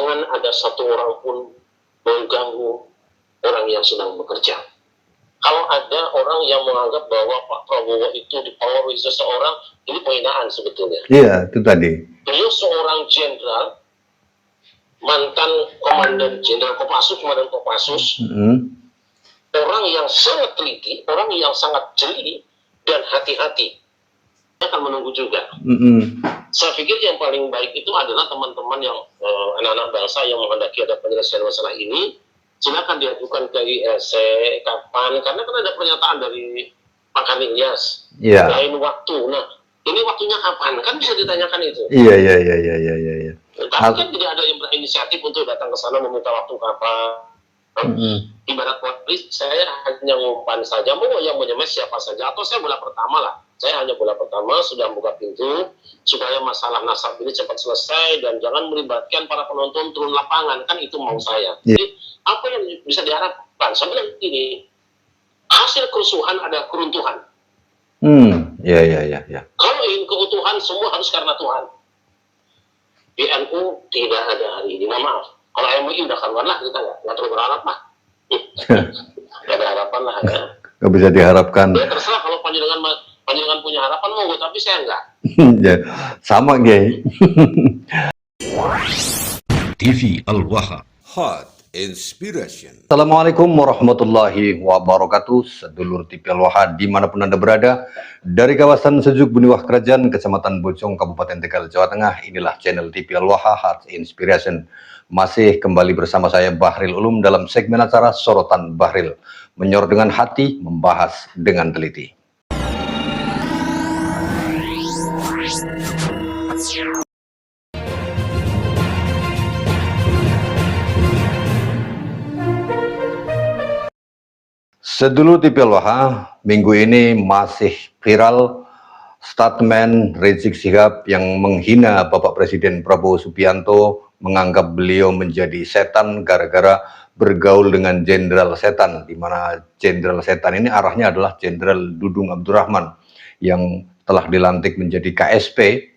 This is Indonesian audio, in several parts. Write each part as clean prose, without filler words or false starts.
jangan ada satu orang pun mengganggu orang yang sedang bekerja. Kalau ada orang yang menganggap bahwa Pak Prabowo itu dipengaruhi seseorang, ini penghinaan sebetulnya. Iya, itu tadi. Beliau seorang jenderal, mantan komandan jenderal Kopassus, komandan Kopassus, orang yang sangat teliti, orang yang sangat jeli dan hati-hati. Dia akan menunggu juga. Saya pikir yang paling baik itu adalah teman-teman yang anak-anak bangsa yang menghendaki ada penyelesaian masalah ini, silakan diajukan ke ILC kapan, karena kan ada pernyataan dari Pak Kamil Ilyas, lain waktu. Nah, ini waktunya kapan? Kan bisa ditanyakan itu. Iya. Tapi kan tidak ada yang berinisiatif untuk datang ke sana meminta waktu kapan. Ibarat polis, saya hanya ngumpan saja, mau yang menyemes siapa saja, atau saya bola pertama lah. Saya hanya bola pertama, sudah buka pintu, supaya masalah nasab ini cepat selesai, dan jangan melibatkan para penonton turun lapangan, kan itu mau saya. Jadi, apa yang bisa diharapkan? Saya bilang gini, hasil kerusuhan ada keruntuhan. Iya. Kalau ingin keutuhan, semua harus karena Tuhan. Di NU tidak ada hari ini, maaf. Kalau MUI udah karuan lah, kita nggak terlalu berharap lah. Nggak ada harapan lah ya. Nggak bisa diharapkan. Ya terserah, kalau panjenengan punya harapan monggo, tapi saya enggak. Ya, sama Kiai. TV Al-Waha, Hot Inspiration. Assalamualaikum warahmatullahi wabarakatuh. Sedulur TV Al-Waha dimanapun Anda berada, dari kawasan Sejuk Buniwah Kerajaan, Kecamatan Bojong, Kabupaten Tegal, Jawa Tengah. Inilah channel TV Al-Waha, Hot Inspiration. Masih kembali bersama saya Bahril Ulum dalam segmen acara Sorotan Bahril, menyor dengan hati, membahas dengan teliti. Sedulur TV Al-Waha, minggu ini masih viral statement Rizik Syihab yang menghina Bapak Presiden Prabowo Subianto, menganggap beliau menjadi setan gara-gara bergaul dengan Jenderal Setan, di mana Jenderal Setan ini arahnya adalah Jenderal Dudung Abdurrahman yang telah dilantik menjadi KSP.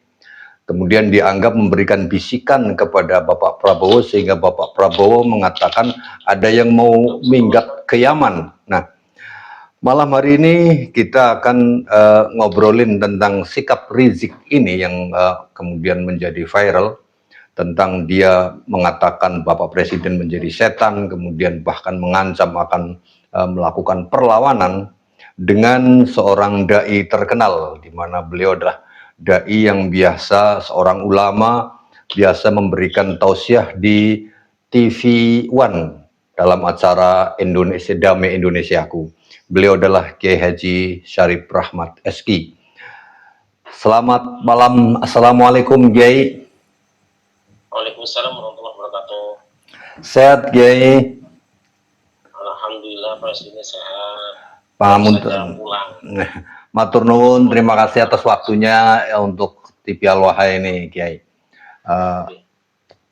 Kemudian dianggap memberikan bisikan kepada Bapak Prabowo sehingga Bapak Prabowo mengatakan ada yang mau minggat ke Yaman. Nah, malam hari ini kita akan ngobrolin tentang sikap Rizik ini yang kemudian menjadi viral, tentang dia mengatakan Bapak Presiden menjadi setan, kemudian bahkan mengancam akan melakukan perlawanan dengan seorang dai terkenal, di mana beliau adalah dai yang biasa, seorang ulama, biasa memberikan tausiah di TV One dalam acara Indonesia Damai Indonesiaku. Beliau adalah Kiai Haji Syarif Rahmat SI. Selamat malam, assalamualaikum Kiai. Waalaikumsalam warahmatullahi wabarakatuh. Sehat Kiai? Alhamdulillah, Presiden sehat. Pangapunten. Matur nuwun, terima kasih atas waktunya untuk TV Al-Waha ini Kiai.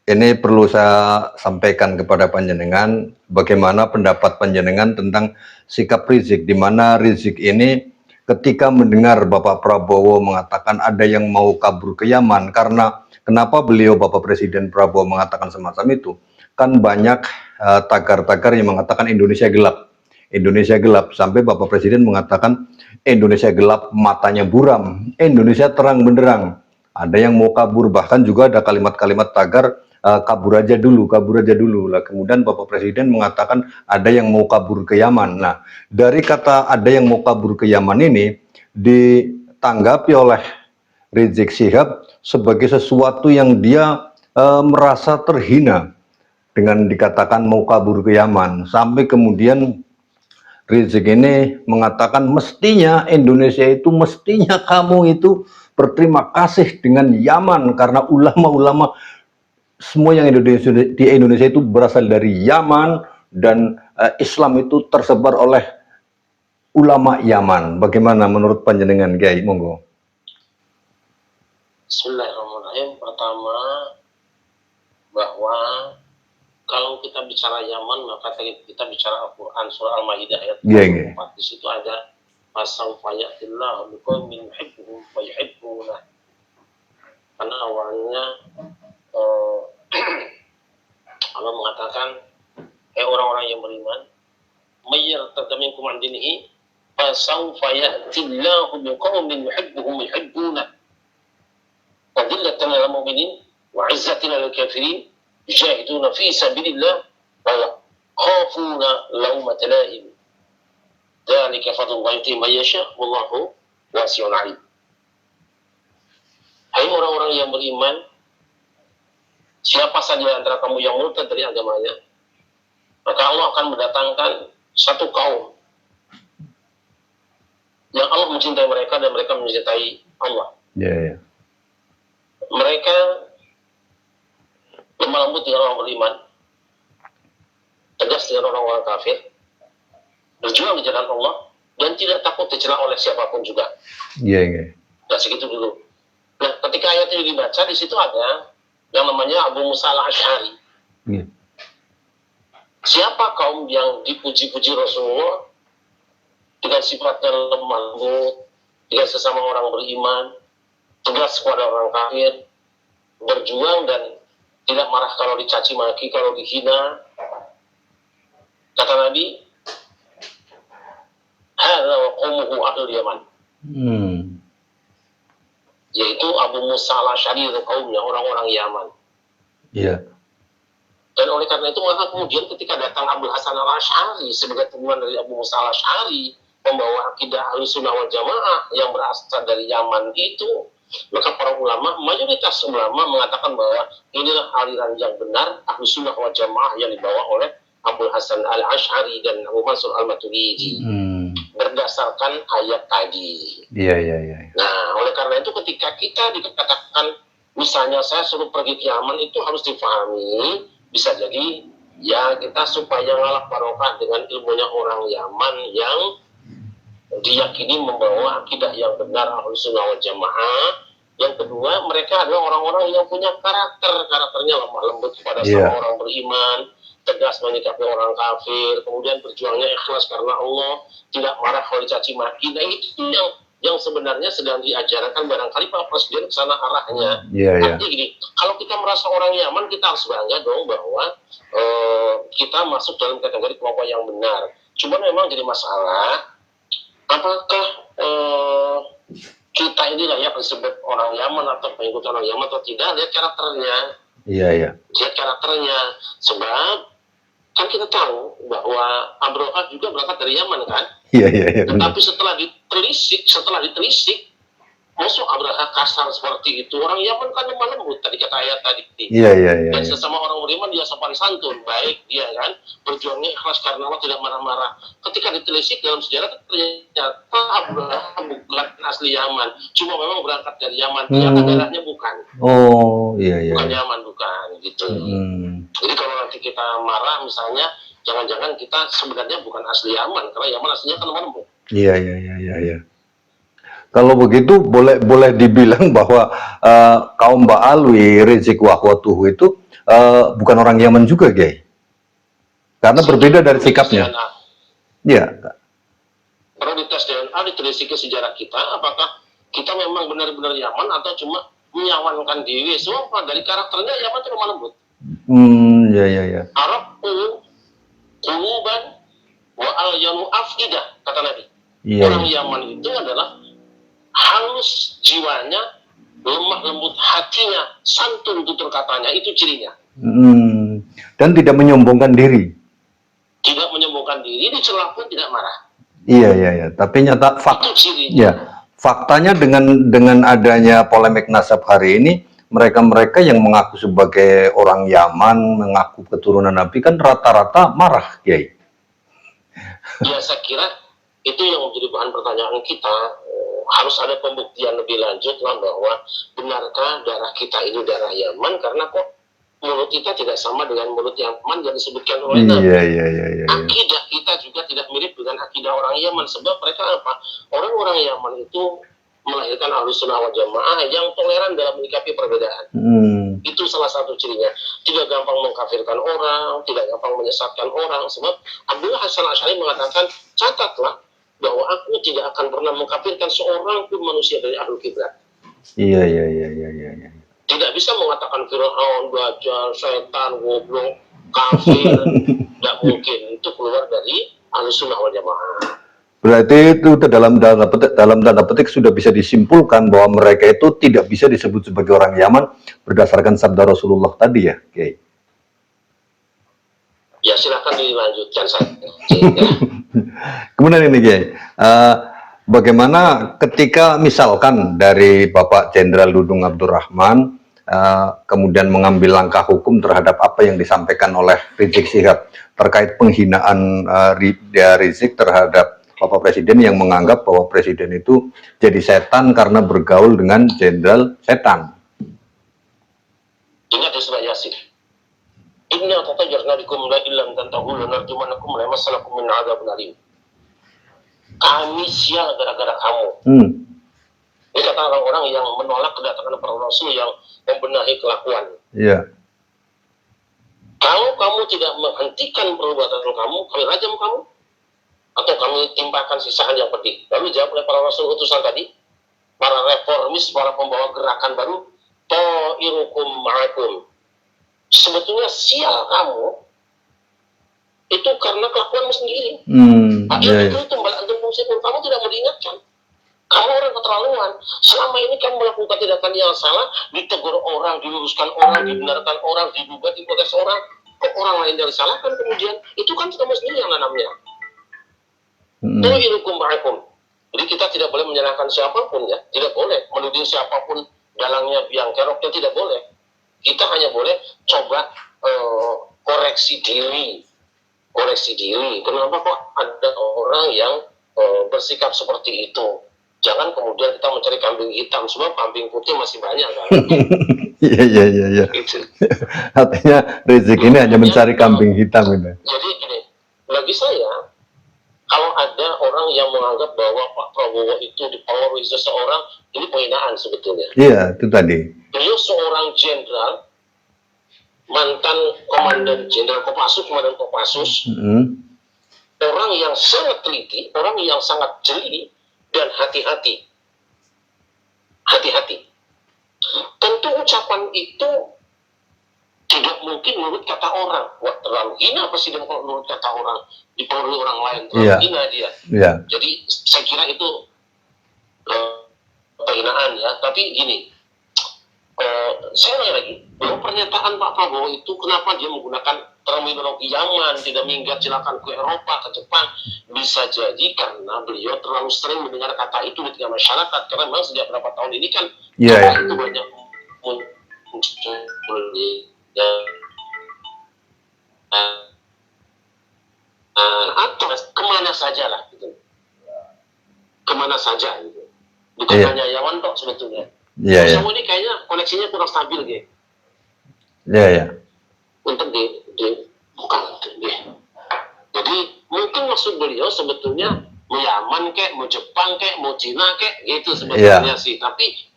Ini perlu saya sampaikan kepada panjenengan bagaimana pendapat panjenengan tentang sikap Rizik, di mana Rizik ini ketika mendengar Bapak Prabowo mengatakan ada yang mau kabur ke Yaman. Karena kenapa beliau Bapak Presiden Prabowo mengatakan semacam itu? Kan banyak tagar-tagar yang mengatakan Indonesia gelap. Indonesia gelap, sampai Bapak Presiden mengatakan Indonesia gelap matanya buram, Indonesia terang benderang. Ada yang mau kabur, bahkan juga ada kalimat-kalimat tagar kabur aja dulu lah. Kemudian Bapak Presiden mengatakan ada yang mau kabur ke Yaman. Nah, dari kata ada yang mau kabur ke Yaman ini ditanggapi oleh Rizik Syihab sebagai sesuatu yang dia merasa terhina dengan dikatakan mau kabur ke Yaman. Sampai kemudian Rizik ini mengatakan mestinya Indonesia itu, mestinya kamu itu berterima kasih dengan Yaman, karena ulama-ulama semua yang di Indonesia itu berasal dari Yaman, dan Islam itu tersebar oleh ulama Yaman. Bagaimana menurut panjenengan Kiai? Monggo. Bismillahirrahmanirrahim. Pertama, bahwa kalau kita bicara Yaman, maka kita bicara Al-Quran surah Al-Maidah ayat 4. Di situ ada fasawfa ya'tillahu biqaumin yuhibbuhum wa yuhibbunah. Karena awalnya mengatakan, orang-orang yang beriman, mayyartadda minkum an dinihi fasawfa ya'ti Allahu biqaumin yuhibbuhum yuhibbunah wa dhillatan lil mu'minin wa 'izzatin lil kafirin yujahiduna fi sabilillah wa yakhafuna lawmata la'im. Dzalika fadlullahi yu'tihi man yasha' wallahu wasi'un 'alim. Hai orang-orang yang beriman, siapa saja antara kamu yang murtad dari agamanya, maka Allah akan mendatangkan satu kaum yang Allah mencintai mereka dan mereka mencintai Allah. Ya. Mereka lemah lembut dengan orang beriman, tegas dengan orang-orang kafir, berjuang di jalan Allah, dan tidak takut dicela oleh siapapun juga. Iya. Nah, segitu dulu. Nah, ketika ayat ini dibaca, di situ ada yang namanya Abu Musa al-Asy'ari. Iya. Siapa kaum yang dipuji-puji Rasulullah dengan sifatnya lemah lembut, dengan sesama orang beriman, tegas kepada orang kafir, berjuang dan tidak marah kalau dicaci maki, kalau dihina. Kata Nabi, hadza wa qaumuhu ahlul Yaman. Yaitu Abu Musa al-Asy'ari dan kaumnya, orang-orang Yaman. Iya. Dan oleh karena itu maka kemudian ketika datang Abu Hasan al-Asy'ari sebagai turunan dari Abu Musa al-Asy'ari, membawa akidah Ahlussunnah wal Jamaah yang berasal dari Yaman itu, maka para ulama, mayoritas ulama mengatakan bahwa inilah aliran yang benar Ahlussunnah wal Jamaah yang dibawa oleh Abu Hasan al-Asy'ari dan Abu Mansur al-Maturidi berdasarkan ayat tadi. Iya. Nah, oleh karena itu ketika kita dikatakan misalnya saya suruh pergi ke Yaman, itu harus difahami, bisa jadi ya kita supaya ngalap barokah dengan ilmunya orang Yaman yang diyakini membawa akidah yang benar Ahlussunnah wal Jamaah. Yang kedua, mereka adalah orang-orang yang punya karakternya lemah lembut kepada sama orang beriman, tegas menyikapi orang kafir, kemudian berjuangnya ikhlas karena Allah, tidak marah kalau dicaci maki. Nah, itu yang sebenarnya sedang diajarkan barangkali Pak Presiden ke sana arahnya. Artinya gini, kalau kita merasa orang Yaman, kita harus bangga dong bahwa kita masuk dalam kategori kelompok yang benar. Cuma memang jadi masalah, apakah kita ini layak disebut orang Yaman atau pengikut orang Yaman atau tidak? Lihat karakternya. Iya. Lihat karakternya. Sebab kan kita tahu bahwa Abraha juga berangkat dari Yaman kan? Iya. Tetapi setelah ditelisik, masuk Abraha kasar seperti itu. Orang Yaman kan lemah lembut tadi kata ayat tadi. Iya. Dan sesama orang beriman dia sopan santun, baik dia kan, berjuangnya ikhlas karena Allah, tidak marah-marah. Ketika ditelisik dalam sejarah ternyata Abraha bukan asli Yaman, cuma memang berangkat dari Yaman. Ternyata darahnya bukan. Oh, iya. Bukan Yaman, bukan gitu. Jadi kalau nanti kita marah misalnya, jangan-jangan kita sebenarnya bukan asli Yaman, karena Yaman aslinya kan lembut. Iya. Kalau begitu boleh dibilang bahwa kaum Ba'alwi Rizik Wahwatuhu itu bukan orang Yaman juga, Kiai. Karena berbeda dari sikapnya. Iya. Kalau dites DNA, ditelisik ke sejarah kita, apakah kita memang benar-benar Yaman atau cuma menyawankan diri? Semua dari karakternya Yaman itu lemah lembut. Iya. Arab quluban wa alyanu afidah, kata Nabi. Orang Yaman itu adalah halus jiwanya, lemah lembut hatinya, santun tutur katanya, itu cirinya. Dan tidak menyombongkan diri. Tidak menyombongkan diri, dicela pun tidak marah. Iya. Tapi nyata faktanya dengan adanya polemik nasab hari ini, mereka yang mengaku sebagai orang Yaman, mengaku keturunan Nabi, kan rata-rata marah, Kiai. Ya, saya kira itu yang menjadi bahan pertanyaan kita. Harus ada pembuktian lebih lanjut lah bahwa benarkah darah kita ini darah Yaman, karena kok mulut kita tidak sama dengan mulut Yaman yang disebutkan oleh Nabi. Iya. Akidah kita juga tidak mirip dengan akidah orang Yaman, sebab mereka apa? Orang-orang Yaman itu melahirkan Ahlussunnah wal Jamaah yang toleran dalam menyikapi perbedaan. Itu salah satu cirinya. Tidak gampang mengkafirkan orang, tidak gampang menyesatkan orang. Sebab Abu Hasan al-Asy'ari mengatakan, catatlah bahwa aku tidak akan pernah mengkafirkan seorang pun manusia dari Ahlul Kiblat. Iya. Tidak bisa mengatakan Fir'aun, Dajjal, Syaitan, goblok, kafir, tidak mungkin. Itu keluar dari Ahlussunnah wal Jamaah. Berarti itu dalam tanda petik sudah bisa disimpulkan bahwa mereka itu tidak bisa disebut sebagai orang Yaman berdasarkan sabda Rasulullah tadi ya, Kiai. Ya silakan dilanjutkan saja. Kemudian ini Kiai, bagaimana ketika misalkan dari Bapak Jenderal Dudung Abdurrahman kemudian mengambil langkah hukum terhadap apa yang disampaikan oleh Rizik Syihab terkait penghinaan Rizik terhadap Bapak Presiden yang menganggap bahwa Presiden itu jadi setan karena bergaul dengan Jenderal Setan. Ingat di surah Yasin. Inna tatajarna bikum la illam tantahu lanarjumanakum la masalakum min adzabun alim. Kami sial gara-gara kamu. Ini kata orang-orang yang menolak kedatangan para rasul yang membenahi kelakuan. Iya. Kalau kamu tidak menghentikan perbuatan kamu, kami rajam kamu. Atau kami timpakan sisahan yang pedih. Lalu jawab oleh para rasul utusan tadi, para reformis, para pembawa gerakan baru, ta'irukum ma'akum. Sebetulnya sial kamu itu karena kelakuanmu sendiri. Itu kamu tidak mengingatkan. Kamu orang keterlaluan. Selama ini kamu melakukan tindakan yang salah, ditegur orang, diluruskan orang, dibenarkan orang, diduga, diprotes orang, kok orang lain yang disalahkan kemudian, itu kan kamu sendiri yang nanamnya. Ta'irukum ma'akum. Jadi kita tidak boleh menyalahkan siapapun ya, tidak boleh menuding siapapun dalangnya, biang keroknya, tidak boleh. Kita hanya boleh coba koreksi diri. Kenapa kok ada orang yang bersikap seperti itu? Jangan kemudian kita mencari kambing hitam, sebab kambing putih masih banyak kan. Iya. Gitu. Artinya Rizik ini hanya mencari kambing hitam ini. Jadi gini, bagi saya, kalau ada orang yang menganggap bahwa Pak Prabowo itu dipengaruhi seseorang, ini penghinaan sebetulnya. Iya, itu tadi. Beliau seorang jenderal, mantan komandan jenderal Kopassus, orang yang sangat teliti, orang yang sangat jeli dan hati-hati. Tentu ucapan itu tidak mungkin menurut kata orang. Wah, terlalu hina presiden kalau menurut kata orang, dipengaruhi orang lain, terlalu hina dia. Jadi saya kira itu penghinaan ya. Tapi gini, saya nanya lagi, bahwa pernyataan Pak Prabowo itu kenapa dia menggunakan terminologi Yaman, tidak minggat silakan ke Eropa, ke Jepang, bisa jadi karena beliau terlalu sering mendengar kata itu di tengah masyarakat, karena memang sejak berapa tahun ini kan itu banyak muncul atau kemana saja lah gitu. Bukan hanya Yaman kok sebetulnya. Semua ini kayaknya koneksinya kurang stabil gitu. Untuk bukan dia. Jadi mungkin maksud beliau sebetulnya mau Yaman kek, mau Jepang kek, mau Cina kek, gitu sebetulnya sih. Tapi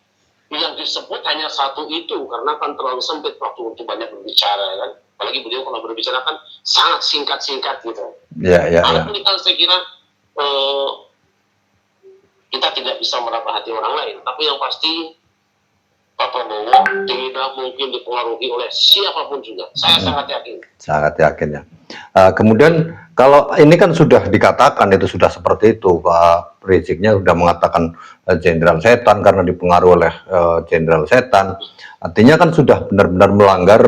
yang disebut hanya satu itu karena kan terlalu sempit waktu untuk banyak berbicara kan. Apalagi beliau kalau berbicara kan sangat singkat gitu. Kalau ini kan saya kira kita tidak bisa meraba hati orang lain. Tapi yang pasti Pak Prabowo tidak mungkin dipengaruhi oleh siapapun juga. Saya sangat yakin. Sangat yakin ya. Kemudian kalau ini kan sudah dikatakan itu sudah seperti itu, Pak Riziknya sudah mengatakan Jenderal Setan karena dipengaruhi oleh Jenderal Setan. Artinya kan sudah benar-benar melanggar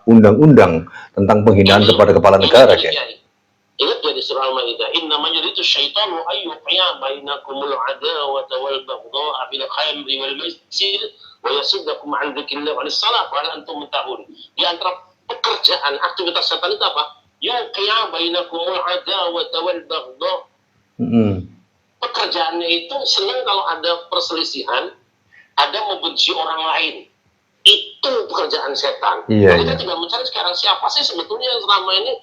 undang-undang tentang penghinaan kepada kepala negara, kan? Ingat ya di surah Al-Maidah, innama yuridu syaitanu ayyuqiya bainakumul adawata wal baghdha'a bil khamri wal maisir wa yasuddakum 'an dzikrillah wa 'anis shalah wa antum muntahun. Di antara pekerjaan aktivitas setan itu apa? Yuqiya bainakumul adawata wal baghdha'. Pekerjaannya itu senang kalau ada perselisihan, ada membenci orang lain. Itu pekerjaan setan. Kita tidak mencari sekarang siapa sih sebetulnya yang selama ini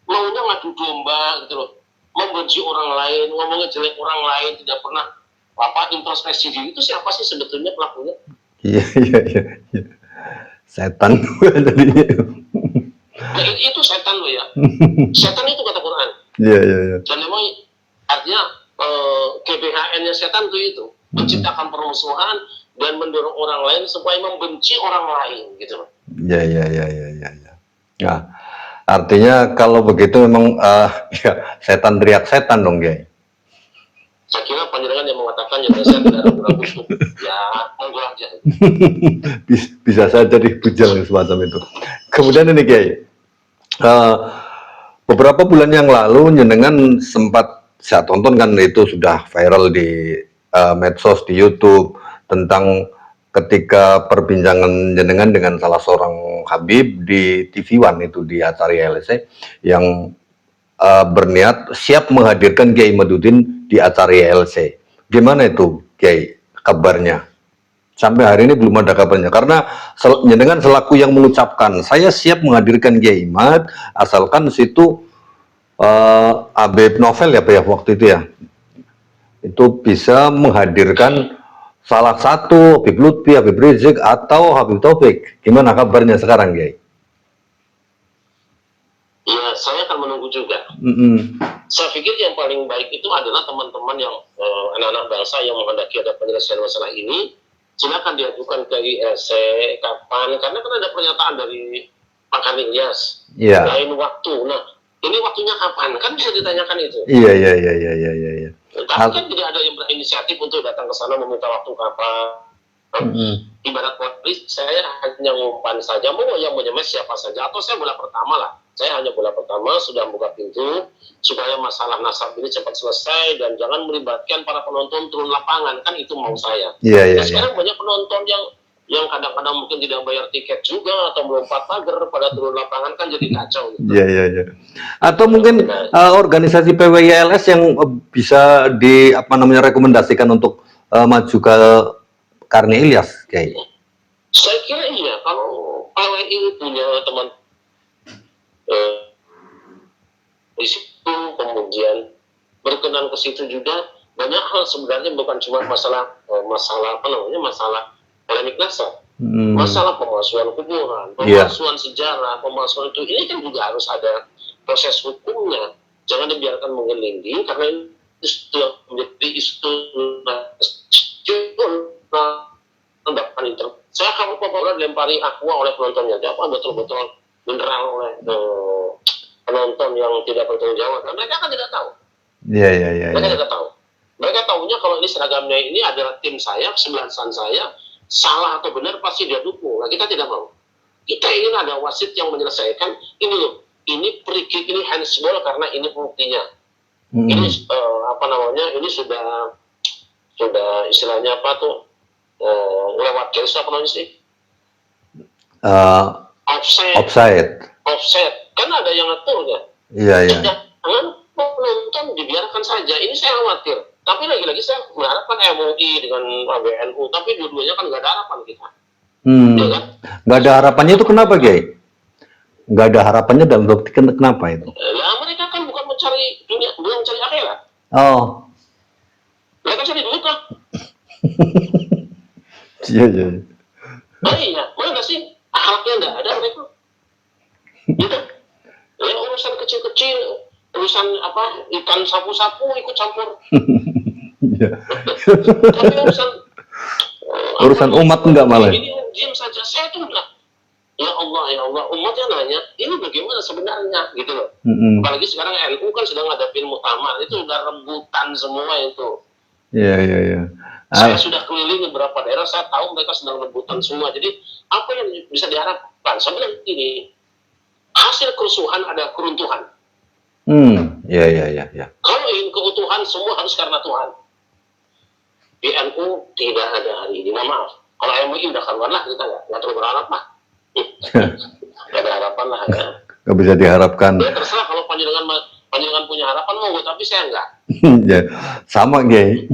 maunya ngadu domba gitu loh, membenci orang lain, ngomongnya jelek orang lain, tidak pernah introspeksi diri. Itu siapa sih sebetulnya pelakunya? Iya. Setan jadinya. Itu setan loh ya. Setan itu kata Quran. Iya. Dan memang artinya GBHN-nya setan itu menciptakan permusuhan dan mendorong orang lain supaya membenci orang lain gitu loh. Iya. Nah, Artinya kalau begitu memang ya, setan teriak setan dong, Kiai. Saya kira panjenengan yang mengatakannya, dan saya tidak ragu-ragu untuk ya monggo aja. Bisa saja dibujang semacam itu. Kemudian ini Kiai, beberapa bulan yang lalu jenengan sempat saya tonton kan, itu sudah viral di medsos, di YouTube, tentang ketika perbincangan jenengan dengan salah seorang Habib di TV One, itu di acara ILC, yang berniat siap menghadirkan Kiai Madudin di acara ILC. Gimana itu Kiai kabarnya? Sampai hari ini belum ada kabarnya, karena jenengan selaku yang mengucapkan saya siap menghadirkan Kiai Mad asalkan situ Habib Novel ya Pak ya, waktu itu ya, itu bisa menghadirkan salah satu Habib Lutfi, Habib Rizik, atau Habib Taufik. Gimana kabarnya sekarang, Kiai? Ya, saya akan menunggu juga. Saya pikir yang paling baik itu adalah teman-teman yang anak-anak bangsa yang menghendaki ada penyelesaian masalah ini, silakan diajukan ke ILC kapan, karena kan ada pernyataan dari Pak Kamil Ilyas, lain waktu. Nah, ini waktunya kapan? Kan bisa ditanyakan itu. Iya. Tapi kan tidak ada yang berinisiatif untuk datang ke sana meminta waktu kapan. Ibarat polis, saya hanya ngumpan saja, mau yang menyemes siapa saja, atau saya bola pertama lah. Saya hanya bola pertama, sudah buka pintu, supaya masalah nasab ini cepat selesai, dan jangan melibatkan para penonton turun lapangan, kan itu mau saya. Sekarang banyak penonton yang kadang-kadang mungkin tidak bayar tiket juga, atau melompat pagar pada turun lapangan, kan jadi kacau. Iya. Atau mungkin organisasi PWILS yang bisa rekomendasikan untuk maju ke Karni Ilyas, Kiai. Saya kira iya, kalau PWI punya teman di situ, kemudian berkenan ke situ juga, banyak hal sebenarnya bukan cuma masalah polemik nasab, masalah pemalsuan kuburan, pemalsuan sejarah, pemalsuan itu, ini kan juga harus ada proses hukumnya. Jangan dibiarkan menggelinding, karena ini sudah menjadi isu nasional. Saya kalau populer dilempari aqua oleh penontonnya, apa betul-betul mineral oleh penonton yang tidak bertanggung jawab. Nah, mereka kan tidak tahu. Mereka tidak tahu. Mereka tahunya kalau ini seragamnya ini adalah tim saya, kesebelasan saya, salah atau benar pasti dia dukung. Nah, kita tidak mau. Kita ingin ada wasit yang menyelesaikan. Ini loh, ini free kick, ini handsball karena ini buktinya. Ini ini sudah istilahnya apa tuh? Lewat garis apa namanya sih? Offside. Kan ada yang ngaturnya. Iya. Jangan penonton dibiarkan saja. Ini saya khawatir. Tapi lagi-lagi saya mengharapkan MUI dengan ABNU, tapi dua-duanya kan nggak ada harapan kita. Ya kan? Nggak ada harapannya itu kenapa, Kiai? Nggak ada harapannya dalam bukti kenapa itu? Ya, mereka kan bukan mencari dunia, bukan mencari akhirat. Oh. Mereka cari duit lah. Iya. Iya, mana sih? Akhlaknya nggak ada mereka. Gitu. Ya, urusan kecil-kecil, urusan apa, ikan sapu-sapu ikut campur. Tapi urusan umat enggak malah. Ini diam saja, saya tuh enggak. Ya Allah, umatnya nanya, ini bagaimana sebenarnya, gitu loh. Apalagi sekarang NU kan sedang ngadapin muktamar, itu udah rebutan semua itu. Iya. Saya sudah keliling beberapa daerah, saya tahu mereka sedang rebutan semua. Jadi apa yang bisa diharapkan? Sebenarnya ini hasil kerusuhan ada keruntuhan. Iya. Kalau ingin keutuhan, semua harus karena Tuhan. Di NU tidak ada hari ini, maaf. Kalau MUI udah karuan lah, kita nggak terlalu berharap lah. Nggak ada harapan lah ya. Nggak bisa diharapkan. Ya terserah, kalau panjenengan punya harapan mau, tapi saya enggak. Ya, sama Kiai.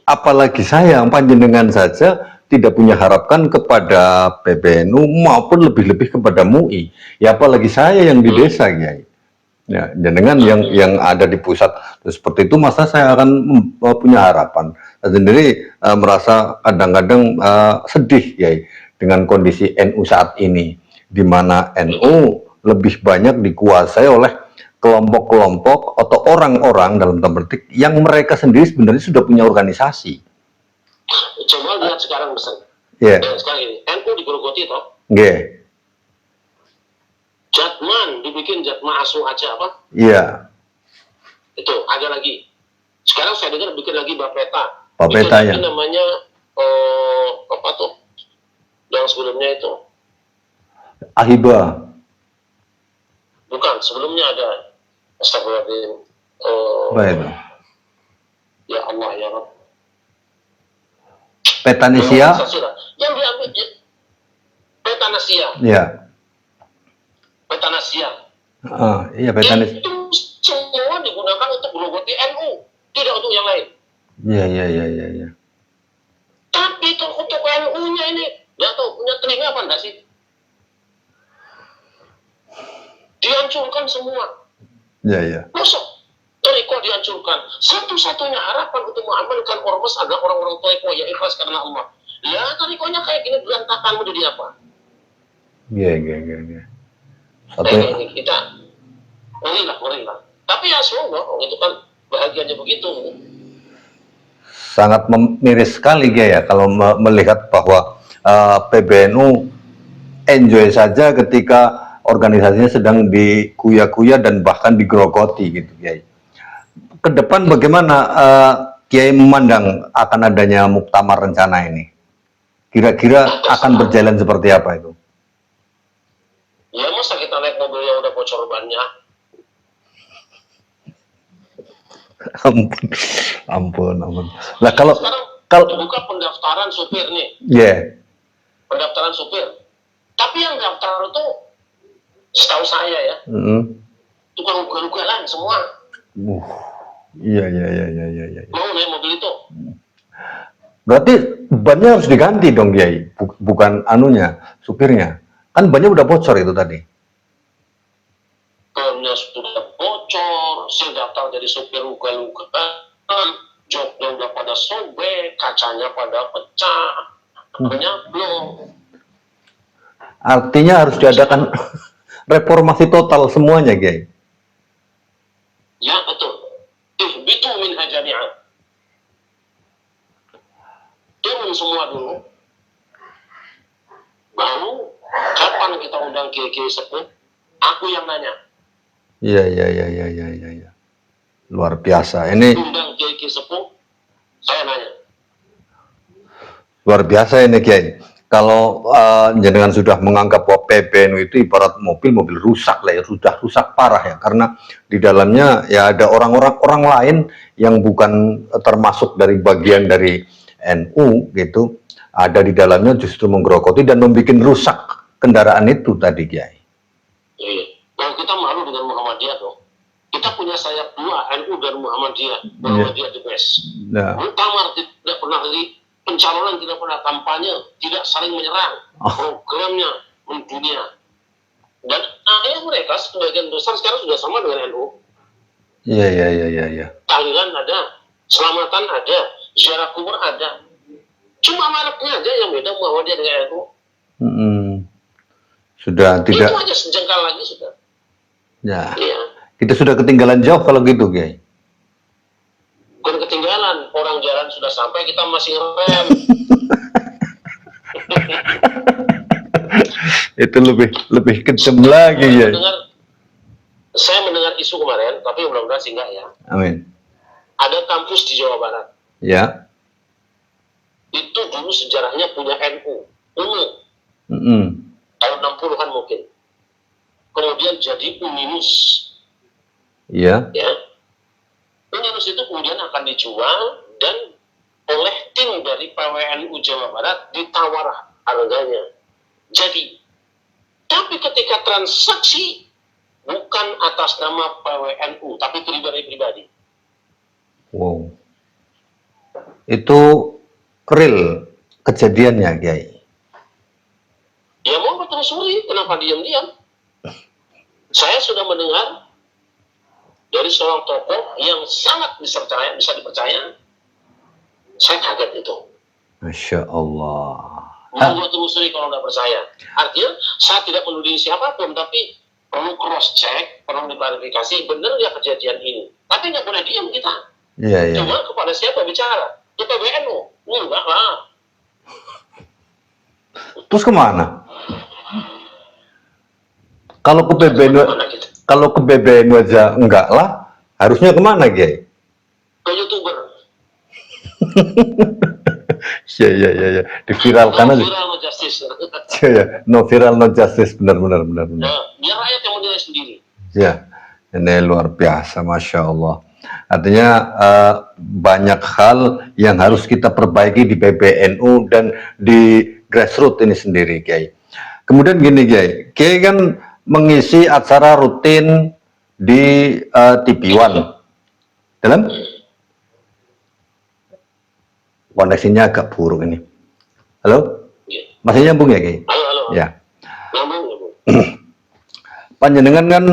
Apalagi saya panjenengan saja tidak punya harapan kepada PBNU maupun lebih-lebih kepada MUI. Ya apalagi saya yang di desa, Kiai. Ya, jenengan yang ada di pusat seperti itu, masa saya akan punya harapan? Saya sendiri merasa kadang-kadang sedih, Kiai, dengan kondisi NU saat ini, di mana NU lebih banyak dikuasai oleh kelompok-kelompok atau orang-orang dalam tanda petik yang mereka sendiri sebenarnya sudah punya organisasi. Coba lihat sekarang besar. Iya. Sekarang ini NU digerogoti toh. dibikin Jatma Asu aja apa? Iya. Itu ada lagi. Sekarang saya dengar bikin lagi Bapeta. Bapeta bikin ya. lagi namanya apa tuh? Yang sebelumnya itu. Ahiba. Bukan, sebelumnya ada. Astagfirullahaladzim. Apa itu? Ya Allah ya Rabb. Petanesia. Yang diambil Petanasia. Iya. Petanasia. Iya Petanesia. Itu semua digunakan untuk grogoti NU, tidak untuk yang lain. Iya. Tapi kalau untuk NU-nya ini, nggak tahu punya telinga apa enggak sih? Dihancurkan semua. Iya. Masa Toriko dihancurkan? Satu-satunya harapan untuk mengamankan ormas adalah orang-orang Toriko yang ikhlas karena Allah. Ya Torikonya kayak gini berantakan mau jadi apa? Iya. Ini kita ngerilah. Tapi ya semoga itu kan bahagianya begitu. Sangat miris sekali ya kalau melihat bahwa PBNU enjoy saja ketika organisasinya sedang dikuya-kuya dan bahkan digerogoti gitu Kiai. Ke depan bagaimana Kiai memandang akan adanya muktamar rencana ini? Kira-kira akan berjalan seperti apa itu? Ya masa kita naik mobil yang udah bocor bannya? Ampun. Nah kalau buka pendaftaran supir nih. Iya. Pendaftaran supir. Tapi yang daftar itu setahu saya ya, tukang ugal-ugalan semua. Iya. Mau naik mobil itu? Berarti bannya harus diganti dong Kiai, bukan anunya, supirnya. Kan bannya udah bocor itu tadi. Bannya sudah bocor, saya daftar jadi supir ugal-ugalan, joknya udah pada sobek, kacanya pada pecah, banyak belum. Artinya harus diadakan reformasi total semuanya, Kiai. Ya betul. Ihbitu minha jami'an. Turun semua dulu. Baru kapan kita undang kiai-kiai sepuh? Aku yang nanya. Iya. Luar biasa. Ini undang kiai-kiai sepuh, saya nanya. Luar biasa ini Kiai. Kalau jenengan sudah menganggap bahwa PBNU itu ibarat mobil rusak lah ya, sudah rusak parah ya, karena di dalamnya ya ada orang lain yang bukan termasuk dari bagian dari NU gitu, ada di dalamnya justru menggerogoti dan membuat rusak kendaraan itu tadi Kiai. Iya. Kalau kita malu dengan Muhammadiyah dong. Kita punya sayap dua, NU dan Muhammadiyah. Muhammadiyah the best. Muktamar tidak pernah dari pencalonan, tidak pernah kampanye, tidak saling menyerang, programnya mendunia. Dan akhirnya mereka sebagian besar sekarang sudah sama dengan NU. Iya. Tahlilan ada, selamatan ada, ziarah kubur ada. Cuma mereknya aja yang beda Muhammadiyah dengan NU. Sudah tidak. Itu aja sejengkal lagi sudah. Ya. Iya. Kita sudah ketinggalan jauh kalau gitu, Kiai. Bukan ketinggalan, orang jalan sudah sampai, kita masih ngerem. Itu lebih kejam lagi ya. Saya mendengar isu kemarin, tapi mudah-mudahan sih enggak ya. Amin. Ada kampus di Jawa Barat. Ya. Itu dulu sejarahnya punya NU. Tahun 60-an mungkin. Kemudian jadi Uninus. Iya. Ya. Uninus itu kemudian akan dijual dan oleh tim dari PWNU Jawa Barat ditawar harganya. Jadi, tapi ketika transaksi bukan atas nama PWNU, tapi pribadi-pribadi. Wow. Itu real kejadiannya, Kiai. Ya mau bertelusuri, kenapa diam-diam? Saya sudah mendengar dari seorang tokoh yang sangat bisa dipercaya. Saya kaget itu. Masya Allah. Mau telusuri kalau nggak percaya. Artinya saya tidak menuding siapapun, tapi perlu cross check, perlu diklarifikasi benar nggak kejadian ini. Tapi nggak boleh diam kita. Iya. Cuma kepada siapa bicara? Ke PBNU? Enggak lah. Terus kemana? Kalau ke PBNU, Mana gitu? kalau ke PBNU aja enggak lah, harusnya kemana Kiai? Ke YouTuber. Ya, diviralkan No aja. viral, no justice. Ya, no viral, no justice, benar. Nah, biar rakyat yang menilai sendiri. Ya, ini luar biasa, Masya Allah. Artinya banyak hal yang harus kita perbaiki di PBNU dan di grassroots ini sendiri, Kiai. Kemudian gini, Kiai kan mengisi acara rutin di TV One. Dalam koneksinya agak buruk ini. Halo? Ya. Masih nyambung ya, Kiai? Halo. Ya. Nyambung. Panjenengan kan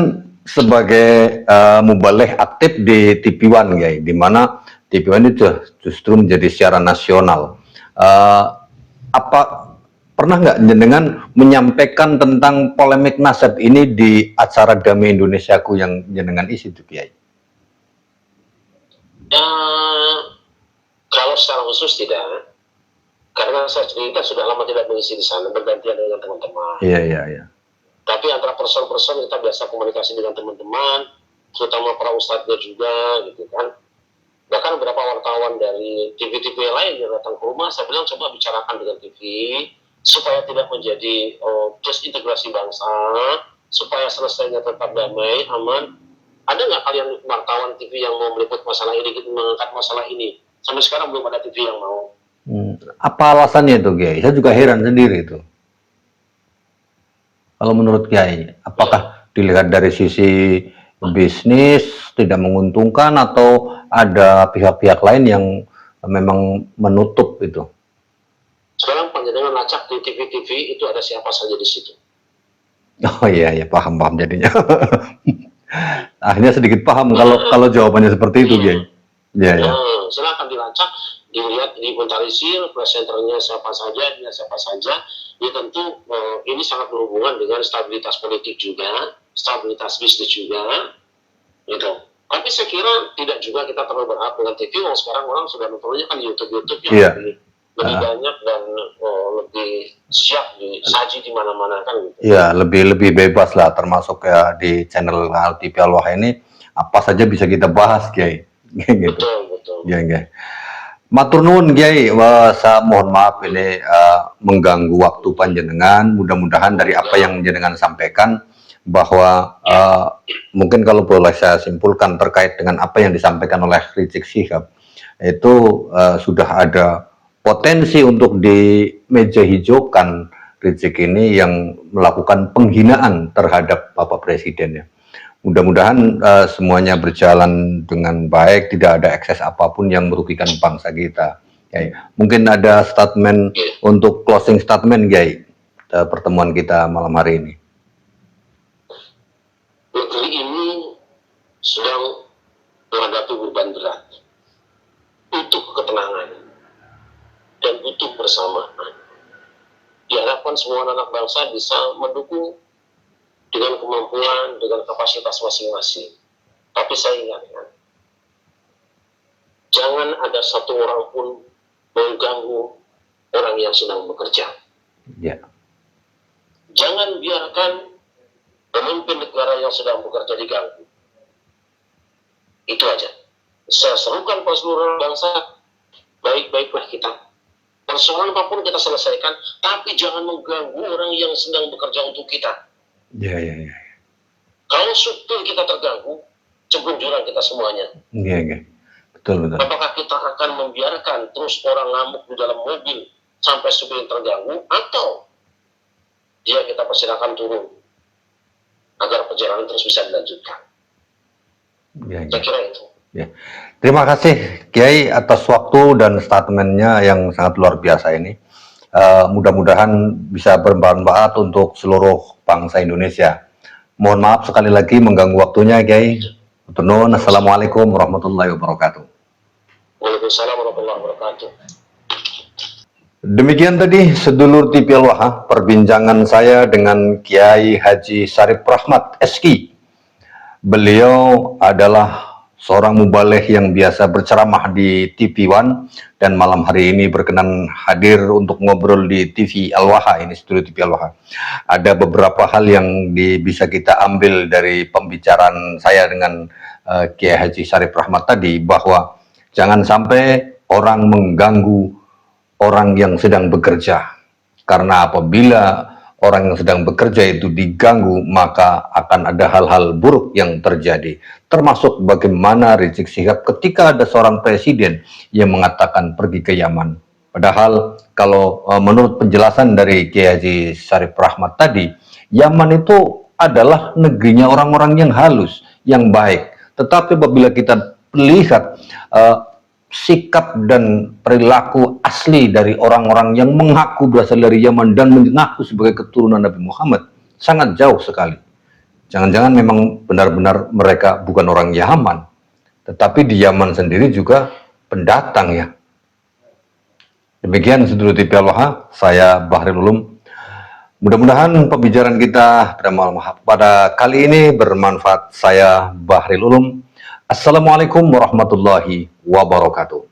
sebagai mubaleh aktif di TV One, Kiai, di mana TV One itu justru menjadi siaran nasional. Apa pernah nggak jenengan menyampaikan tentang polemik nasab ini di acara Damai Indonesiaku yang jenengan isi itu, Kiai? Ya, kalau secara khusus tidak, karena saya cerita sudah lama tidak mengisi di sana, bergantian dengan teman-teman. Iya. Tapi antara person-person kita biasa komunikasi dengan teman-teman, terutama para ustadznya juga, gitu kan. Bahkan beberapa wartawan dari TV-TV lain yang datang ke rumah, saya bilang coba bicarakan dengan TV, supaya tidak menjadi disintegrasi bangsa, supaya selesainya tetap damai, aman. Ada nggak kalian wartawan TV yang mau meliput masalah ini, mengangkat masalah ini? Sampai sekarang belum ada TV yang mau. Apa alasannya itu, Kiai? Saya juga heran sendiri itu. Kalau menurut Kiai, apakah dilihat dari sisi bisnis tidak menguntungkan atau ada pihak-pihak lain yang memang menutup itu? Sekarang panjenengan lacak di TV-TV itu ada siapa saja di situ. Oh iya, paham jadinya. Akhirnya sedikit paham kalau jawabannya seperti itu, Kiai. Iya. Silakan dilacak, dilihat, diinventarisir, presenternya siapa saja, dia siapa saja. Ya tentu ini sangat berhubungan dengan stabilitas politik juga, stabilitas bisnis juga, gitu. Tapi saya kira tidak juga kita terlalu berharap dengan TV. Sekarang orang sudah nontonnya kan YouTube yang lebih banyak dan lebih siap disaji di mana-mana kan gitu. Iya, lebih bebas lah, termasuk ya di channel TV Al-Wahha ini apa saja bisa kita bahas, Kiai. Gitu. Betul. Iya. Matur nuwun, Kiai. Saya mohon maaf ini mengganggu waktu panjenengan. Mudah-mudahan dari apa yang jenengan sampaikan bahwa mungkin kalau boleh saya simpulkan terkait dengan apa yang disampaikan oleh Rizik Syihab itu sudah ada potensi untuk di meja hijaukan Rizik ini yang melakukan penghinaan terhadap Bapak Presiden ya. Mudah-mudahan semuanya berjalan dengan baik, tidak ada ekses apapun yang merugikan bangsa kita. Ya, mungkin ada statement untuk closing statement, Kiai, pertemuan kita malam hari ini. Negeri ini sedang menghadapi beban berat, butuh ketenangan dan butuh bersamaan. Diharapkan semua anak bangsa bisa mendukung dengan kemampuan, dengan kapasitas masing-masing. Tapi saya ingatkan, jangan ada satu orang pun mengganggu orang yang sedang bekerja. Ya. Jangan biarkan pemimpin negara yang sedang bekerja diganggu. Itu aja. Saya serukan pada seluruh bangsa, baik-baiklah kita. Persoalan apapun kita selesaikan, tapi jangan mengganggu orang yang sedang bekerja untuk kita. Ya. Kalau supir kita terganggu, cebur jurang kita semuanya. Iya. Betul. Apakah kita akan membiarkan terus orang ngamuk di dalam mobil sampai supir terganggu, atau dia kita persilakan turun agar perjalanan terus bisa dilanjutkan? Ya. Saya kira itu. Ya. Terima kasih, Kiai, atas waktu dan statementnya yang sangat luar biasa ini. Mudah-mudahan bisa bermanfaat untuk seluruh bangsa Indonesia. Mohon maaf sekali lagi mengganggu waktunya, Kiai. Assalamualaikum warahmatullahi wabarakatuh. Waalaikumsalam warahmatullahi wabarakatuh. Demikian tadi sedulur TV Al-Wahha perbincangan saya dengan Kiai Haji Syarif Rahmat SQ. Beliau adalah seorang mubaleh yang biasa berceramah di TV One dan malam hari ini berkenan hadir untuk ngobrol di TV Al-Waha, ini studio TV Al-Waha. Ada beberapa hal yang bisa kita ambil dari pembicaraan saya dengan Kiai Haji Syarif Rahmat tadi, bahwa jangan sampai orang mengganggu orang yang sedang bekerja, karena apabila orang yang sedang bekerja itu diganggu, maka akan ada hal-hal buruk yang terjadi. Termasuk bagaimana Rizik Syihab ketika ada seorang presiden yang mengatakan pergi ke Yaman. Padahal kalau menurut penjelasan dari Kiai Haji Syarif Rahmat tadi, Yaman itu adalah negerinya orang-orang yang halus, yang baik. Tetapi apabila kita lihat sikap dan perilaku asli dari orang-orang yang mengaku berasal dari Yaman dan mengaku sebagai keturunan Nabi Muhammad, sangat jauh sekali. Jangan-jangan memang benar-benar mereka bukan orang Yaman, tetapi di Yaman sendiri juga pendatang ya. Demikian Studio TV Al-Waha, saya Bahril Ulum. Mudah-mudahan pembicaraan kita pada kali ini bermanfaat. Saya Bahril Ulum. Assalamualaikum warahmatullahi wabarakatuh.